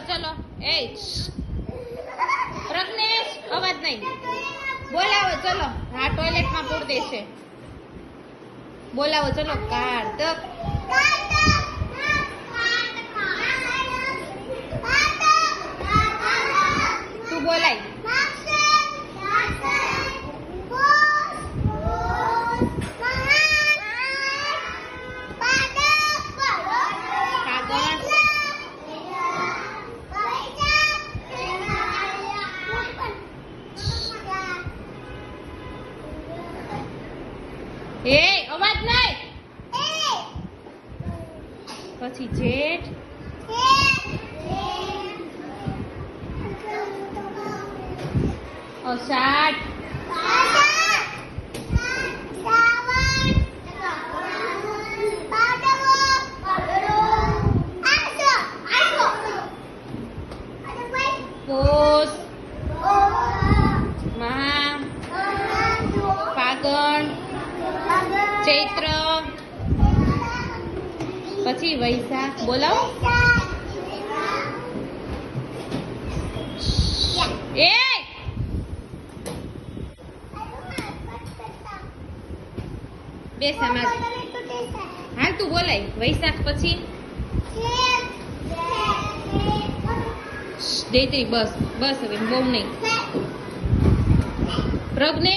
ચલો એ પ્રજ્ઞેશ અવાજ નહીં બોલાવો ચલો હા ટોયલેટમાં પૂર દેશે બોલાવો ચલો કાર્તક તું બોલાય એ અવાજ નહીં પછી જેઠ અષાઢ પોષ મહા ફાગણ ચૈત્ર પછી વૈશાખ બોલાવો એ બે સમાજ હાલ તું બોલાય વૈશાખ પછી દેતી બસ બસ હવે બહુ નહીં પ્રજ્ઞેશ